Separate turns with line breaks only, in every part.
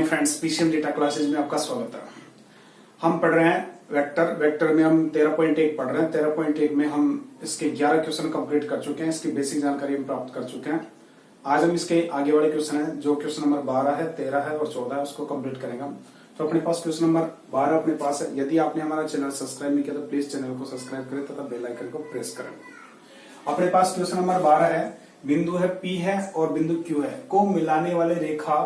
Morning friends, PCM data classes में आपका स्वागत है। हम पढ़ रहे हैं वेक्टर में हम 13.1 पढ़ रहे हैं। 13.1 में हम इसके 11 क्वेश्चन कंप्लीट कर चुके हैं, इसकी बेसिक जानकारी हम प्राप्त कर चुके हैं। आज हम इसके आगे वाले क्वेश्चन है, जो क्वेश्चन नंबर 12 है, 13 है और 14 है, उसको कंप्लीट करेंगे हम। तो अपने पास क्वेश्चन नंबर 12 अपने पास है। यदि आपने हमारा चैनल सब्सक्राइब नहीं किया तो प्लीज चैनल को सब्सक्राइब करें तथा बेल आइकन को प्रेस करें। अपने पास क्वेश्चन नंबर 12 है, बिंदु है P है और बिंदु Q है को मिलाने वाले रेखा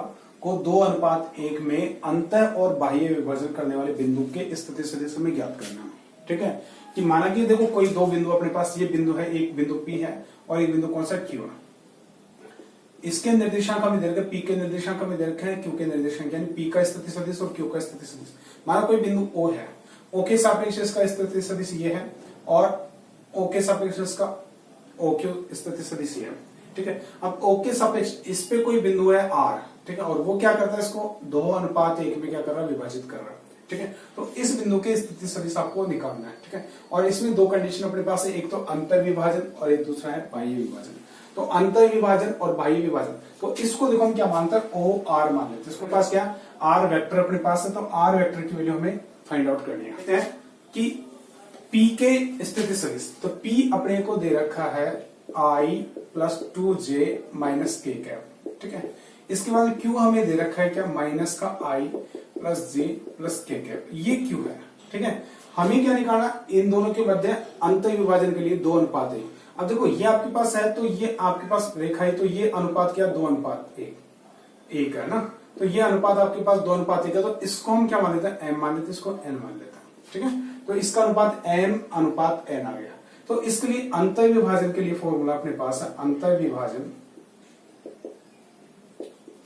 को 2:1 में अंतः और बाह्य विभाजन करने वाले बिंदु के स्थिति सदिश हमें ज्ञात करना है। ठीक है, कि माना कि देखो कोई दो बिंदु अपने पास, ये बिंदु है, एक बिंदु P है और एक बिंदु कौन सा Q है। इसके निर्देशांक हमें दे रखे, P के निर्देशांक हमें दे रखे हैं, Q के निर्देशांक, यानी P का स्थिति सदिश और Q का स्थिति सदिश। माना कोई बिंदु O है, O के सापेक्ष इसका स्थिति सदिश ये है और O के सापेक्ष इसका OQ स्थिति सदिश ये है। ठीक है, अब O के सापेक्ष इस पे कोई बिंदु है R, ठीक है, और वो क्या करता है, इसको 2:1 में क्या कर रहा है, विभाजित कर रहा है। ठीक है, तो इस बिंदु के स्थिति सदिश आपको निकालना है। ठीक है, और इसमें दो कंडीशन अपने पास है, एक तो अंतर विभाजन और एक दूसरा है बाह्य विभाजन। तो अंतर विभाजन और बाह्य विभाजन, तो इसको देखो हम क्या मानते हैं, OR मान लेते हैं। इसके पास क्या R वेक्टर अपने पास है, तो R वेक्टर की वैल्यू हमें फाइंड आउट करनी है कि P के स्थिति सदिश। तो P अपने को दे रखा है I + 2j - k कैप। ठीक है, इसके बाद Q हमें दे रखा है क्या, माइनस का I + j + k कैप। ये Q है। ठीक है, हमें क्या निकालना, इन दोनों के मध्य अंतर विभाजन के लिए 2:1। अब देखो ये आपके पास है, तो ये आपके पास रेखा है, तो ये अनुपात क्या, 2:1 है ना। तो ये अनुपात आपके पास 2:1 है, तो इसको हम क्या मान लेते हैं, m मान लेते हैं, इसको n मान लेते हैं। ठीक है, तो इसका अनुपात m/n आ गया। तो इसके लिए अंतर विभाजन के लिए फॉर्मूला अपने पास है, अंतर विभाजन,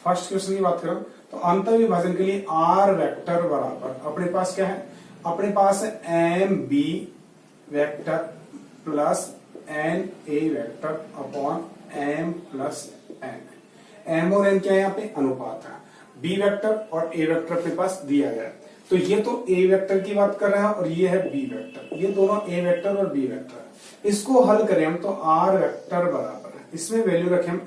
फर्स्ट क्वेश्चन की बात करो तो अंतर विभाजन के लिए R वेक्टर बराबर अपने पास क्या है, अपने पास है MB vector plus NA vector upon M + N। M और N क्या है, यहाँ पे अनुपात है। B वेक्टर और A वेक्टर अपने पास दिया गया है, तो ये तो A वेक्टर की बात कर रहा है और ये है B वेक्टर, ये दोनों A वेक्टर और B वेक्टर है। इसको हल करें हम तो R वेक्टर बराबर है, इसमें वैल्यू रखें हम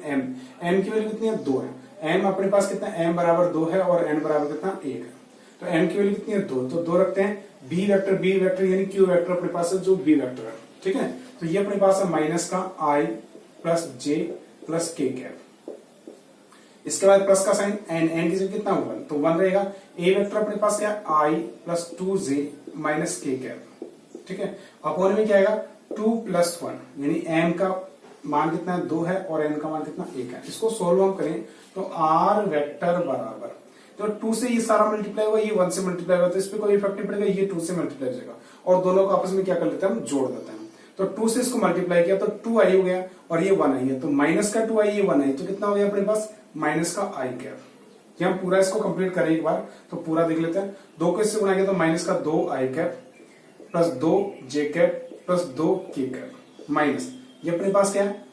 M की वैल्यू कितनी है, 2 है। M अपने पास कितना, M बराबर 2 है और N बराबर कितना, 1 है। तो M की वैल्यू कितनी है, 2, तो 2 रखते हैं। B वेक्टर यानी Q वेक्टर अपने पास है, जो B वेक्टर है। ठीक है, तो ये अपने पास है माइनस का I + j + k कैप। इसके बाद प्लस का साइन, n की जगह कितना होगा, तो 1 रहेगा। A वेक्टर अपने पास क्या, I + 2j - k कैप। ठीक है, अपॉन में क्या आएगा, 2 + 1, यानी M का मान कितना है, 2 है और N का मान कितना, 1 है। इसको सोल्व हम करें तो R वेक्टर बराबर, तो 2 से ये सारा मल्टीप्लाई हुआ, ये 1 से मल्टीप्लाई हुआ, तो इस पे कोई इफेक्ट नहीं पड़ेगा, ये 2 से मल्टीप्लाई हो जाएगा और दोनों को आपस में क्या कर लेते हैं, हम जोड़ देते हैं। तो 2 से इसको मल्टीप्लाई किया तो 2i हो गया और ये 1i है, तो माइनस का 2i, ये 1i, तो कितना हो गया अपने पास, माइनस का i कैप। ये हम पूरा इसको कंप्लीट करें एक बार, तो पूरा देख लेते हैं। 2 को इससे गुणा किया तो माइनस का 2i cap plus 2j cap plus 2k cap minus, ये अपने पास क्या है,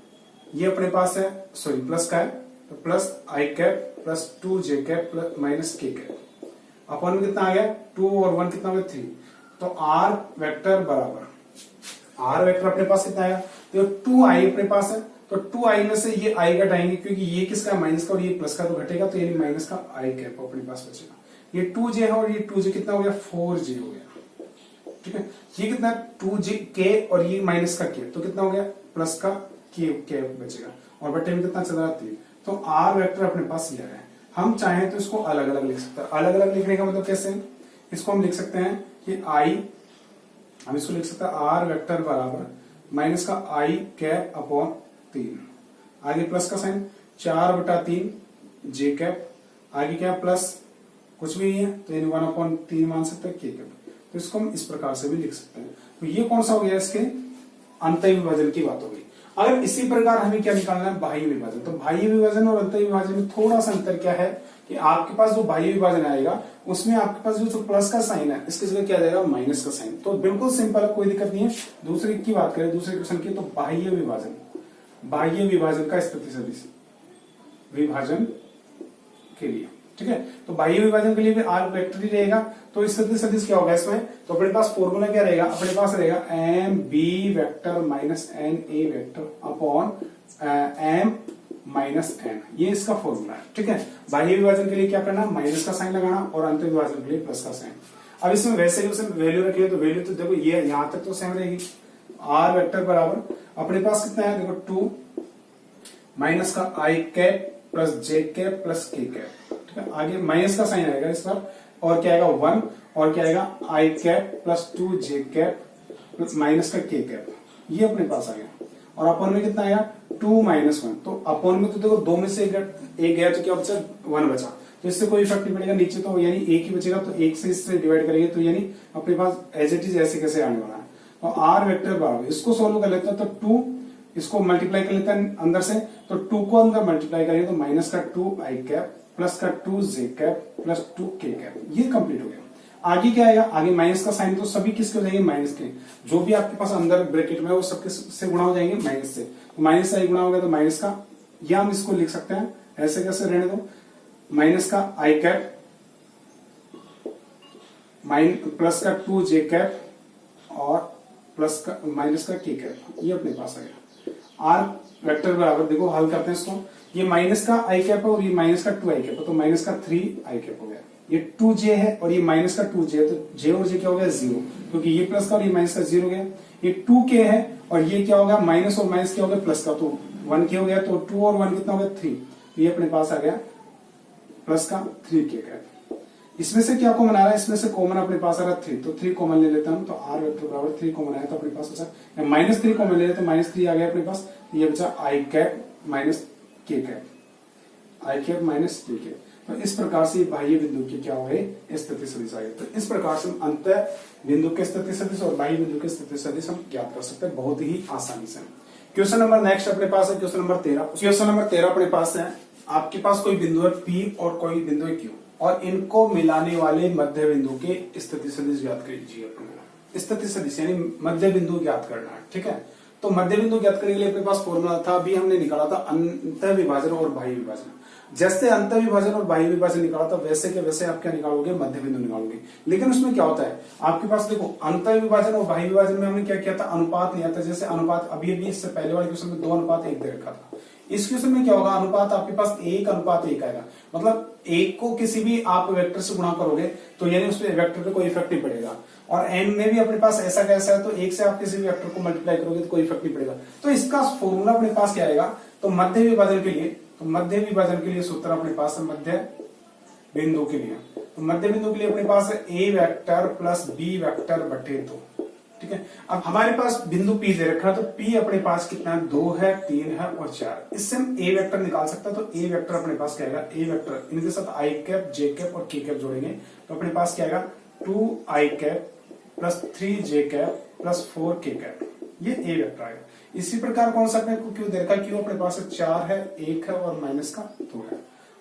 ये अपने पास है, सॉरी प्लस का है, तो plus i cap plus 2j cap plus -k cap. Upon में कितना आ गया, 2 और 1 कितना हो गया, 3। तो R वेक्टर बराबर, R वेक्टर अपने पास कितना आया, तो 2i अपने पास है, तो 2i में से ये i घटाएंगे क्योंकि ये किसका, माइनस का, और ये प्लस का, तो घटेगा, तो यानी माइनस का i कैप अपने पास बचेगा। ये 2j है और ये 2j कितना हो गया, 4j हो गया। ठीक है, ये कितना, 2j k और ये माइनस का k, तो कितना हो गया, प्लस का k बचेगा और बटे में कितना चल रहा है, 3। तो R वेक्टर अपने पास यह है। हम चाहें तो इसको अलग अलग लिख सकते हैं। अलग अलग लिखने का मतलब कैसे, इसको हम लिख सकते हैं कि हम इसको लिख सकते हैं R वेक्टर बराबर माइनस का I कैप अपॉन 3, आगे प्लस का साइन, 4/3 j कैप, आगे क्या प्लस कुछ भी है, तो यानी 1/3 मान सकते हैं, k कैप। तो इसको हम इस प्रकार से भी लिख सकते हैं। तो ये कौन सा हो गया, इसके अंतर विभाजन की बात हो गई। अगर इसी प्रकार हमें क्या निकालना है, बाह्य विभाजन। तो बाह्य विभाजन और अंतर विभाजन में थोड़ा सा अंतर क्या है कि आपके पास जो बाह्य विभाजन आएगा उसमें आपके पास जो प्लस का साइन है, इसकी जगह क्या जाएगा, माइनस का साइन। तो बिल्कुल सिंपल है, कोई दिक्कत नहीं है। दूसरी की बात करें, दूसरे क्वेश्चन की, तो बाह्य विभाजन का स्थिति सदिश विभाजन के लिए। ठीक है, तो बाह्य विभाजन के लिए भी R वेक्टर ही रहेगा। तो स्थिति सदिश क्या होगा इसमें, तो अपने पास फॉर्मूला क्या रहेगा, अपने पास रहेगा MB vector - NA vector upon M minus N, ये इसका फॉर्मूला है। ठीक है, बाह्य विभाजन के लिए क्या करना, माइनस का साइन लगाना और अंत विभाजन के लिए प्लस का साइन। अब इसमें वैसे ही उसमें वैल्यू रखिए तो वैल्यू तो देखो ये यहां तक तो सेम रहेगी। आर वेक्टर बराबर अपने पास कितना है, देखो 2 माइनस का आई कैप प्लस जे कैप प्लस के कैप। ठीक है, आगे माइनस का साइन आएगा इस पर, और क्या आएगा 1, और क्या आएगा आई कैप प्लस 2 जे कैप प्लस माइनस का के कैप, ये अपने पास आ गया। और अपॉन में कितना आया 2 माइनस 1, तो अपॉन में तो देखो 2 में से एक गया तो क्या बचा 1 बचा, तो इससे कोई इफेक्ट नहीं पड़ेगा, नीचे तो यानी एक ही बचेगा, तो एक से इससे डिवाइड करेंगे तो यानी अपने पास एज इट इज ऐसे कैसे आने वाला है। तो आर वेक्टर बराबर इसको सोल्व कर लेते हैं, तो 2 इसको मल्टीप्लाई कर लेते हैं अंदर से, तो 2 को अंदर मल्टीप्लाई करेंगे तो माइनस का 2 आई कैप प्लस का 2 जे कैप प्लस 2 के कैप, ये कंप्लीट हो गया। आगे क्या आएगा, आगे माइनस का साइन तो सभी किसके हो जाएंगे, माइनस के, जो भी आपके पास अंदर ब्रैकेट में वो सबके से गुणा हो जाएंगे माइनस से, तो माइनस से आई गुणा हो गया तो माइनस का, या हम इसको लिख सकते हैं ऐसे, कैसे रहने दो, माइनस का आई कैप प्लस का 2 जे कैप और प्लस का माइनस का के कैप, ये अपने पास आ गया। आर वेक्टर बराबर देखो हल करते हैं इसको, ये माइनस का आई कैप है और ये माइनस का 2 आई कैप है, तो माइनस का 3 आई कैप हो गया। ये 2 जे है और ये माइनस का 2 जे है, तो जे और जे क्या हो गया 0, क्योंकि ये प्लस का और ये माइनस का 0 हो गया। ये 2 के है और ये क्या होगा माइनस और माइनस क्या हो गया प्लस का, तो 1 के हो गया, तो 2 और 1 कितना हो गया 3, तो ये अपने पास आ गया प्लस का 3 के कैप। इसमें से क्या कॉमन आ रहा है, इसमें से कॉमन अपने पास आ रहा है 3, तो 3 कॉमन ले लेता हूं, तो आर वेक्टर बराबर 3 कॉमन आया तो अपने पास बचा माइनस 3 कॉमन ले लेते तो माइनस 3 आ गया अपने पास, ये बचा आई कैप माइनस के कैप, आई कैप माइनस के कैप। तो इस प्रकार से बाह्य बिंदु की क्या हो गए स्थिति सदिश आ गए। तो इस प्रकार से हम अंत बिंदु के स्थिति सदिश और बाह्य बिंदु के स्थिति सदिश हम ज्ञात कर सकते हैं बहुत ही आसानी से। क्वेश्चन नंबर नेक्स्ट अपने पास है क्वेश्चन नंबर 13। क्वेश्चन नंबर 13 अपने पास है, आपके पास कोई बिंदु है P और कोई बिंदु है Q और इनको मिलाने वाले मध्य बिंदु के स्थिति सदिश ज्ञात कीजिए। अपने स्थिति सदिश यानी मध्य बिंदु ज्ञात करना है। ठीक है, तो मध्य बिंदु ज्ञात करने के लिए अपने पास फॉर्मूला था, अभी हमने निकाला था अंत विभाजन और बाह्य विभाजन। जैसे अंत विभाजन और बाह्य विभाजन निकाला था वैसे के वैसे आप क्या निकालोगे, मध्य बिंदु निकालोगे। लेकिन उसमें क्या होता है आपके पास, देखो अंत विभाजन और बाह्य विभाजन में हमने क्या किया था, अनुपात लिया था। जैसे अनुपात अभी इससे पहले वाले क्वेश्चन में 2:1 दे रखा था, इस क्वेश्चन में क्या होगा, अनुपात आपके पास 1:1 आएगा। मतलब 1 को किसी भी आप वेक्टर से गुणा करोगे तो यानी उसमें वेक्टर पे कोई इफेक्ट नहीं पड़ेगा, और एन में भी अपने पास ऐसा कैसा है, तो 1 से आप किसी भी वेक्टर को मल्टीप्लाई करोगे तो कोई इफेक्ट नहीं पड़ेगा। तो इसका फॉर्मूला अपने पास क्या आएगा, तो मध्य विभाजन के लिए, तो मध्य विभाजन के लिए सूत्र अपने पास है मध्य बिंदु के लिए, तो मध्य बिंदु के लिए अपने पास है A vector plus B vector बटे 2। ठीक है, अब हमारे पास बिंदु P दे रखा है, तो P अपने पास कितना है, 2 है, 3 है और 4। इससे हम ए वेक्टर निकाल सकते हैं, तो ए वेक्टर अपने पास क्या आएगा, ए वेक्टर इनके साथ आई कैप जे कैप और के कैप जोड़ेंगे तो अपने पास क्या आएगा 2 आई कैप प्लस 3 जे कैप प्लस 4 के कैप, ये ए वेक्टर आएगा। इसी प्रकार कौन सा अपने को क्यों दे रखा है, क्यों अपने पास 4 है, 1 है और माइनस का 2 है।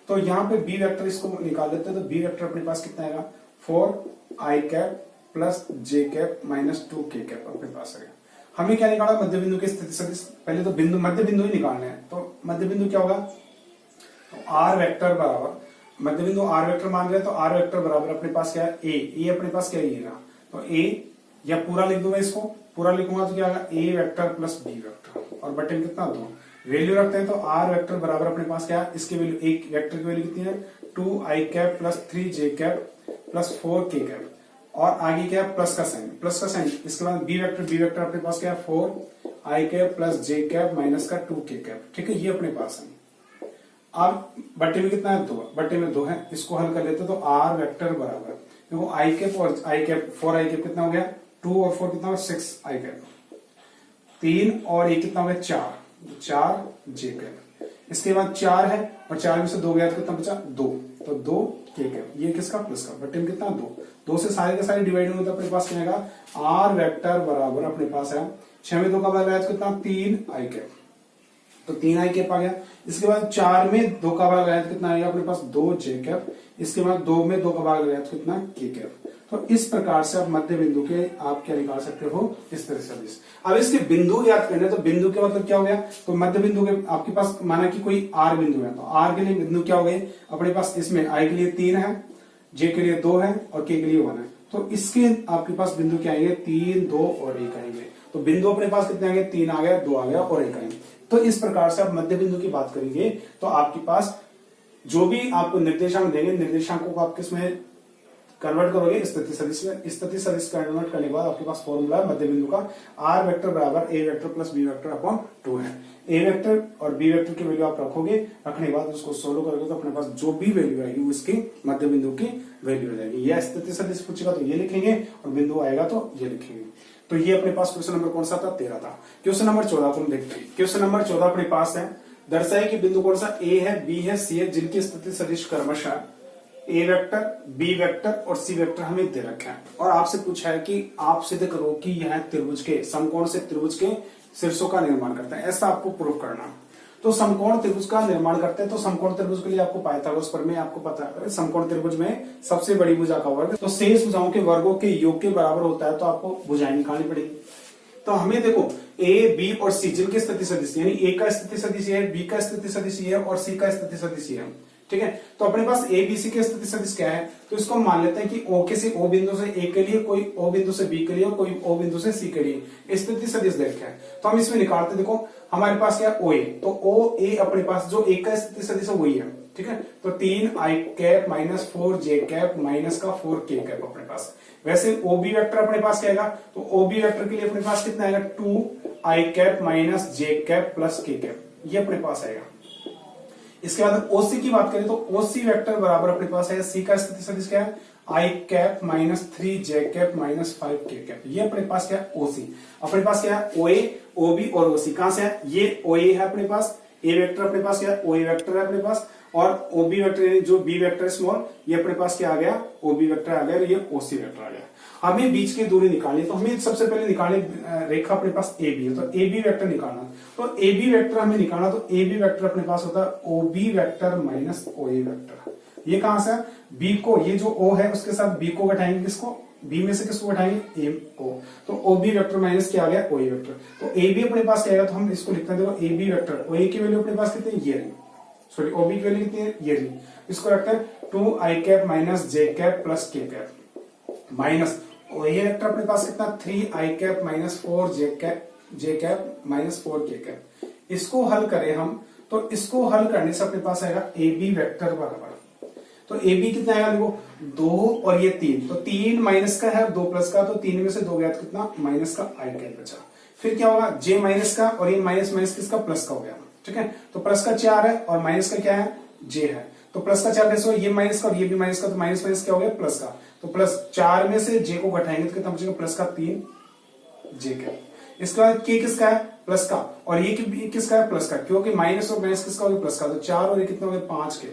तो यहाँ पे बी वेक्टर इसको निकाल देते हैं, तो बी वेक्टर अपने पास कितना आएगा 4 आई कैप प्लस जे कैप माइनस 2 के कैप अपने पास आएगा। हमें क्या निकाला, मध्य बिंदु की स्थिति सदिश। पहले तो बिंदु मध्य बिंदु ही निकालने हैं, तो मध्य बिंदु क्या होगा, तो आर वेक्टर बराबर मध्य बिंदु आर वेक्टर मान रहे हैं, तो आर वेक्टर बराबर अपने पास क्या है ए अपने पास क्या है, तो ए या पूरा लिख दूंगा, इसको पूरा लिखूंगा तो क्या आएगा ए वेक्टर प्लस बी वेक्टर और बटे में कितना 2 वैल्यू रखते हैं, तो आर वेक्टर बराबर अपने पास क्या है, इसकी वैल्यू एक वेक्टर की वैल्यू कितनी है 2 आई कैप प्लस 3 जे कैप प्लस 4 के कैप, और आगे क्या है प्लस का साइन। इसके बाद बी वेक्टर अपने पास क्या है 4 आई कैप प्लस जे कैप माइनस का 2 के कैप। ठीक है, ये अपने पास है। अब बट्टे में कितना है 2, बट्टे में 2 है, इसको हल कर लेते तो आर वेक्टर बराबर देखो आई कैप और आई कैप 4 आई कैप कितना हो गया 2 और 4 कितना हो 6 आई कैप, 3 और 1 कितना हो गया 4 जे कैप। इसके बाद 4 है और 4 में से 2 गया तो कितना बचा 2, तो 2 के कैप, ये किसका प्लस का, बट्टे में कितना 2 से सारे के सारे डिवाइड होंगे तो अपने पास क्या आएगा आर वेक्टर बराबर अपने पास है 6 में 2 का भाग आया तो कितना 3 आई कैप, तो 3 आई कैप आ गया। इसके बाद 4 में 2 का भाग आया तो कितना आएगा अपने पास 2 जे कैप, इसके बाद 2 में 2 का भाग आया तो कितना के कैप। तो इस प्रकार से आप मध्य बिंदु के आप क्या निकाल सकते हो इस तरह से। अब इसके बिंदु याद करने, तो बिंदु के मतलब क्या हो गया, तो मध्य बिंदु के आपके पास माना कि कोई आर बिंदु है, तो आर के लिए बिंदु क्या हो गए अपने पास, इसमें आई के लिए 3 है, जे के लिए 2 है और के लिए 1 है, तो इसके आपके पास बिंदु क्या आएंगे 3 2 और 1 आएंगे। तो बिंदु अपने पास कितने आ गए 3 आ गया 2 आ गया और 1 आएंगे। तो इस प्रकार से आप मध्य बिंदु की बात करेंगे तो आपके पास जो भी आपको निर्देशांक देंगे, निर्देशांकों को आप किसमें कन्वर्ट करोगे, स्थिति सदिश में। स्थिति सदिश कन्वर्ट करने के बाद आपके पास फॉर्मूला है मध्य बिंदु का, आर वेक्टर बराबर A vector plus B vector upon 2 है। ए वेक्टर और बी वेक्टर की वैल्यू आप रखोगे, रखने के बाद उसको सोल्व करोगे तो अपने पास जो भी वैल्यू आएगी उसकी मध्य बिंदु की वैल्यू हो जाएगी। यह स्थिति सदिश पूछेगा तो ये लिखेंगे और बिंदु आएगा तो ये लिखेंगे। तो ये अपने पास क्वेश्चन नंबर कौन सा था, 13 था। क्वेश्चन नंबर 14 को हम देखते हैं। क्वेश्चन नंबर 14 अपने पास है, दर्शाए कि बिंदु कौन सा ए है, बी है, सी है, जिनकी स्थिति सदिश क्रमशः ए वेक्टर, बी वेक्टर और सी वेक्टर हमें दे रखा है और आपसे पूछा है कि आप सिद्ध करो कि यह त्रिभुज के, समकोण से त्रिभुज के शीर्षों का निर्माण करता है, ऐसा आपको प्रूव करना। तो समकोण त्रिभुज का निर्माण करते हैं तो समकोण त्रिभुज के लिए आपको पाइथागोरस प्रमेय आपको पता है। समकोण त्रिभुज में सबसे बड़ी भुजा का वर्ग तो शेष भुजाओं के वर्गों के योग के बराबर होता है, तो आपको भुजाएं निकालनी पड़ेगी। तो हमें देखो ए, बी और सी जिनकी स्थिति सदिश यानी ए का स्थिति सदिश है, बी का स्थिति सदिश है और सी का स्थिति सदिश है, ठीक है। तो अपने पास ए बी सी के स्थिति सदिश क्या है, तो इसको हम मान लेते हैं कि ओ किसी ओ बिंदु से ए के लिए, कोई ओ बिंदु से बी के लिए और कोई ओ बिंदु से सी के लिए स्थिति सदिश देखा है। तो हम इसमें निकालते, देखो हमारे पास क्या है ओ ए, तो ओ ए अपने पास जो ए का स्थिति सदिश है वही है, ठीक है। तो 3 i cap minus 4 j cap minus का 4 k कैप अपने पास। वैसे ओ बी वेक्टर अपने पास क्या आएगा, तो ओ बी वेक्टर के लिए अपने पास कितना आएगा, 2 i cap minus j cap plus k cap, ये अपने पास आएगा। इसके बाद ओसी की बात करें तो ओसी वेक्टर बराबर अपने पास है, सी का स्थिति सदिश क्या है, i cap minus 3 j cap minus 5 k cap, ये अपने पास क्या है ओसी। अपने पास क्या है ओए, ओबी और ओसी, कहां से है, ये ओए है अपने पास, ए वेक्टर अपने पास क्या है ओए वेक्टर है अपने पास, और ओबी वेक्टर जो बी वेक्टर स्मॉल, ये अपने पास क्या आ गया ओबी वेक्टर आ गया, ये ओसी वेक्टर आ गया। हमें बीच की दूरी निकालनी, तो हमें सबसे पहले निकालनी रेखा अपने पास ए बी है, तो ए बी वेक्टर निकालना। तो ए बी वेक्टर हमें निकालना, तो ए बी वेक्टर अपने पास होता है O B vector minus O ए वेक्टर। ये कहां से है, बी को, ये जो ओ है उसके साथ बी को घटाएंगे, किसको, बी में से किसको घटाएंगे, ए को, तो ओ बी वेक्टर माइनस क्या आ गया ओ ए वेक्टर। तो ए बी अपने पास क्या आएगा, तो हम इसको लिखते हैं, देखो ए बी वेक्टर, ओ ए की वैल्यू अपने पास कितनी, ये रही, सॉरी ओ बी की वैल्यू कितनी है, ये रही। इसको रखते हैं 2 i cap minus j cap plus k cap minus ये वेक्टर अपने पास कितना 3 i cap minus 4 j cap minus 4 k cap. इसको हल करें हम, तो इसको हल करने से अपने पास आएगा ए बी वेक्टर बराबर, तो ए बी कितना आएगा, देखो 2 और ये 3, तो 3 माइनस का है 2 प्लस का, तो 3 में से 2 गया तो कितना माइनस का i कैप बचा। फिर क्या होगा j माइनस का, और ये माइनस माइनस किसका प्लस का हो गया, ठीक है। तो प्लस का 4 है और माइनस का क्या है j है, तो प्लस का 4 कैसे हो, ये माइनस का और ये भी माइनस का, तो माइनस माइनस क्या हो गया प्लस का, तो प्लस 4 में से j को घटाएंगे तो कितना बचेगा प्लस का 3 j का। इसके बाद k किसका है प्लस का, और ये किसका है प्लस का, क्योंकि माइनस और माइनस किसका हो गया प्लस का, तो 4 और ये कितना हो गया 5 के,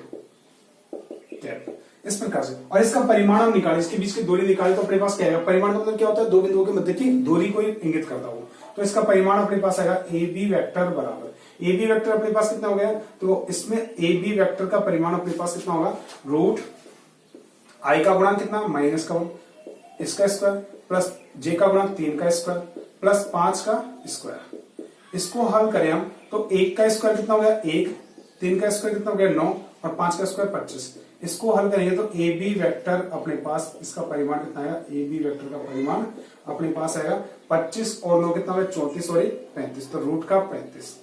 इस प्रकार से। और इसका परिमाण हम निकाले, इसके बीच की दूरी निकाले, तो अपने पास क्या है, परिमाण का मतलब क्या होता है, दो बिंदुओं के मध्य की दूरी को इंगित करता हो। तो इसका परिमाण अपने पास आएगा ए बी वेक्टर बराबर, ए बी वेक्टर अपने पास कितना हो गया, तो इसमें ए बी वेक्टर का परिमाण अपने पास कितना होगा, रूट आई का गुणांक कितना माइनस का 1 इसका स्क्वायर प्लस जे का गुणांक 3 का स्क्वायर प्लस 5 का स्क्वायर। इसको हल करें हम, तो 1 का स्क्वायर कितना हो गया 1, 3 का स्क्वायर कितना हो गया 9 और 5 का स्क्वायर 25। इसको हल करेंगे तो ए बी वेक्टर अपने पास, इसका परिमाण कितना आएगा, ए बी वेक्टर का परिमाण अपने पास आएगा 25 और 9 कितना होगा 34 और 35, तो रूट का 35।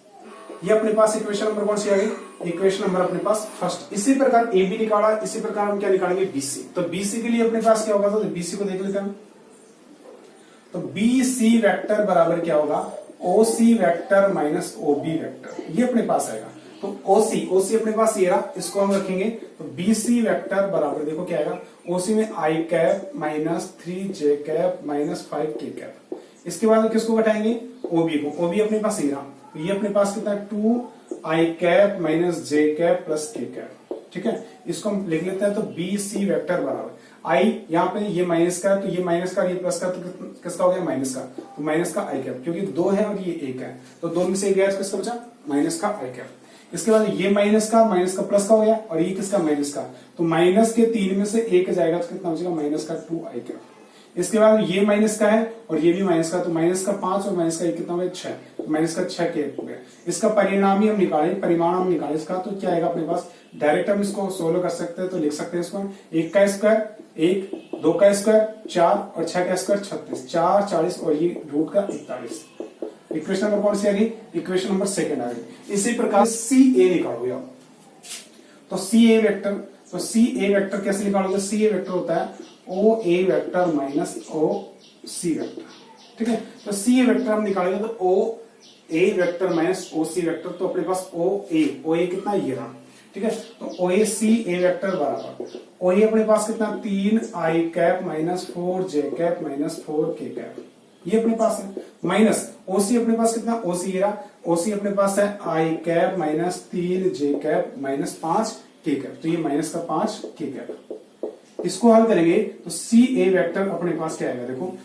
ये अपने पास इक्वेशन नंबर कौन सी आ गई, इक्वेशन नंबर अपने पास फर्स्ट। इसी प्रकार ए बी निकाला, इसी प्रकार हम क्या निकालेंगे बीसी। तो बीसी के लिए अपने पास क्या होगा, तो बीसी को देख लेते हैं। तो बीसी वेक्टर बराबर क्या होगा, ओसी वेक्टर माइनस ओबी वेक्टर, ये अपने पास आएगा। तो ओसी अपने पास ये रहा, इसको हम रखेंगे, तो बीसी वेक्टर बराबर देखो क्या आएगा, ओसी में आई कैप माइनस 3 जे कैप माइनस 5 के कैप। इसके बाद किसको घटाएंगे, ओबी को, ओबी अपने पास ये रहा, तो ये अपने पास कितना 2 आई कैप माइनस जे कैप प्लस के कैप, ठीक है। इसको हम लिख लेते हैं, तो बी सी वेक्टर बराबर आई, यहाँ पे ये माइनस का, तो ये माइनस का, ये प्लस का, तो किसका हो गया माइनस का, तो माइनस का आई कैप, क्योंकि 2 है और ये 1 है, तो 2 में से 1 गया तो किसका बचा माइनस का आई कैप। इसके बाद ये माइनस का प्लस का हो गया, और ये किसका माइनस का, तो माइनस के 3 में से 1 जाएगा तो कितना बचेगा माइनस का 2 आई कैप। इसके बाद ये माइनस का है और ये भी माइनस का, तो माइनस का 5 और माइनस का 1 कितना हो गया 6, तो माइनस का 6 के 1 हो गया। इसका परिणाम ही हम निकाले, परिमाण हम निकाले इसका, तो क्या आएगा अपने पास, डायरेक्ट हम इसको सोल्व कर सकते हैं, तो लिख सकते हैं इसको 1 का स्क्वायर 1, 2 का स्क्वायर 4 और 6 का स्क्वायर 36, 4 40 और ये रूट का 41। इक्वेशन नंबर कौन सी आ गई, इक्वेशन नंबर सेकंड आ गई। इसी प्रकार सी ए निकालोगे आप, तो सी ए वेक्टर, तो सी ए वेक्टर कैसे निकालोगे, सी ए वेक्टर होता है ओ ए vector minus O C vector, ठीक है। तो सी ए वेक्टर हम निकालेंगे तो ओ ए vector minus O C vector, तो अपने पास ओ ए कितना ये रहा, ठीक है। तो ओ ए सी ए वेक्टर बराबर ओ ए अपने पास कितना 3 आई कैप माइनस 4 जे कैप माइनस 4 के कैप, ये अपने पास है, माइनस ओसी अपने पास कितना, ओसी ये रहा, ओसी अपने पास है आई कैप माइनस 3 जे कैप माइनस 5 के कैप, तो ये माइनस का 5 के कैप। इसको हल करेंगे तो सी ए वेक्टर अपने पास क्या आएगा, देखो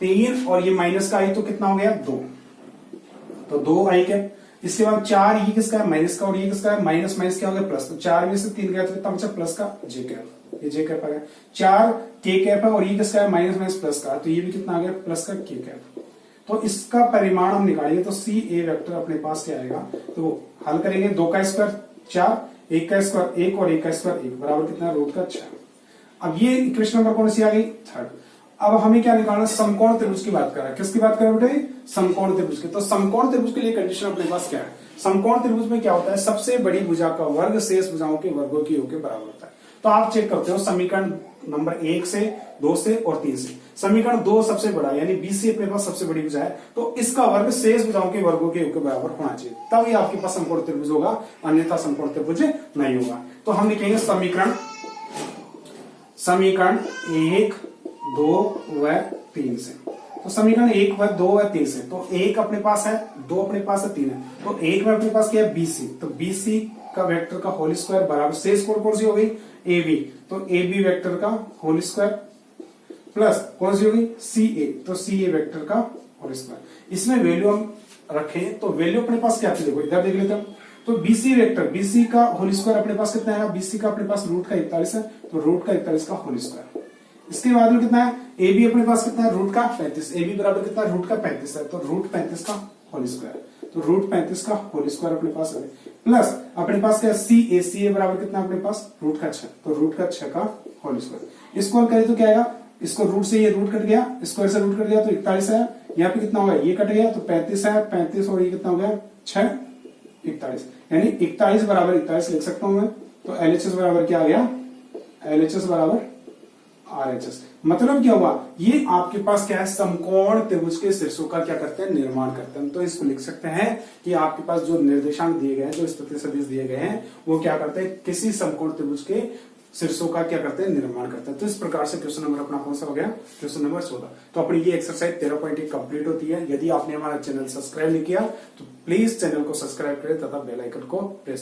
3 और ये माइनस का आई तो कितना हो गया 2, तो 2 आई कैप। इसके बाद 4 ये किसका है माइनस का, और ये किसका है माइनस, माइनस क्या हो गया प्लस, तो 4 में से 3 गया तो कितना बचा प्लस का जे कैप, ये जे कैप आ गया। 4 के कैप है और ये किसका है माइनस माइनस प्लस का, तो ये भी कितना आ गया प्लस का के कैप। तो इसका परिमाण हम निकालेंगे तो सी ए वेक्टर अपने पास क्या आएगा, तो हल करेंगे 2 का स्क्वायर 4, 1 का स्क्वायर 1 और 1 का स्क्वायर 1 बराबर कितना रूट का 6। अब ये इक्वेशन नंबर कौन सी आ गई, थर्ड। अब हमें क्या निकालना, समकोण त्रिभुज की बात कर रहा है, किसकी बात कर रहे हैं बेटे, समकोण त्रिभुज की। तो समकोण त्रिभुज के लिए कंडीशन अपने पास क्या है, समकोण त्रिभुज में क्या होता है, सबसे बड़ी भुजा का वर्ग शेष भुजाओं के वर्गों की योग के बराबर होता है। तो आप चेक करते हो समीकरण नंबर 1 से 2 से और 3 से, समीकरण 2 सबसे बड़ा यानी BC अपने पास सबसे बड़ी भुजा है, तो इसका वर्ग शेष भुजाओं के वर्गों के योग के बराबर होना चाहिए, तब ही आपके पास समकोण त्रिभुज होगा, अन्यथा समकोण त्रिभुज नहीं होगा। तो हम लिखेंगे समीकरण 1, 2 व 3 से। तो समीकरण 1 व 2 व 3 से, तो 1 अपने पास है, 2 अपने पास है, 3 है, तो 1 में अपने पास क्या है BC, तो BC का वेक्टर का होल स्क्वायर बराबर शेष कोण कौन सी हो गई AB, तो AB वेक्टर का होल स्क्वायर प्लस कौन सी होगी CA, तो CA वेक्टर का होल स्क्वायर। इसमें वैल्यू हम रखें तो वैल्यू अपने पास क्या थी, देखो इधर देख लेते हैं। तो BC वेक्टर, BC का होल स्क्वायर अपने पास कितना है, BC का अपने पास रूट का 41 है, तो रूट का 41 का होल स्क्वायर। इसके बाद में कितना है, AB अपने पास कितना है रूट का 35, AB बराबर कितना रूट का 35 है, तो रूट 35 का होल स्क्वायर, तो रूट 35 का होल स्क्वायर अपने पास है, प्लस अपने पास क्या है CA बराबर कितना अपने पास रूट का 6, तो रूट का 6 का होल स्क्वायर। इसको हल करें तो क्या आएगा, इसको रूट से ये रूट कट गया, स्क्वायर से रूट कट गया तो 41 है, यहाँ पे कितना होगा ये कट गया तो 35 है, 35 और ये कितना हो गया 6, 41, यानी 41 बराबर 41 लिख सकता हूं मैं। तो LHS बराबर क्या आ गया, LHS बराबर RHS। मतलब क्या हुआ, ये आपके पास क्या है समकोण त्रिभुज के शीर्षों का क्या करते हैं निर्माण करते हैं। तो इसको लिख सकते हैं कि आपके पास जो निर्देशांक दिए गए हैं, जो स्थिति सदिश दिए गए हैं, वो क्या करते हैं किसी समकोण त्रिभुज के शीर्षों का क्या करते हैं निर्माण करते हैं। तो इस प्रकार से क्वेश्चन नंबर अपना कौन सा हो गया, क्वेश्चन नंबर 14। तो अपनी ये एक्सरसाइज 13.1 कंप्लीट होती है। यदि आपने हमारा चैनल सब्सक्राइब नहीं किया तो प्लीज चैनल को सब्सक्राइब करें तथा बेल आइकन को प्रेस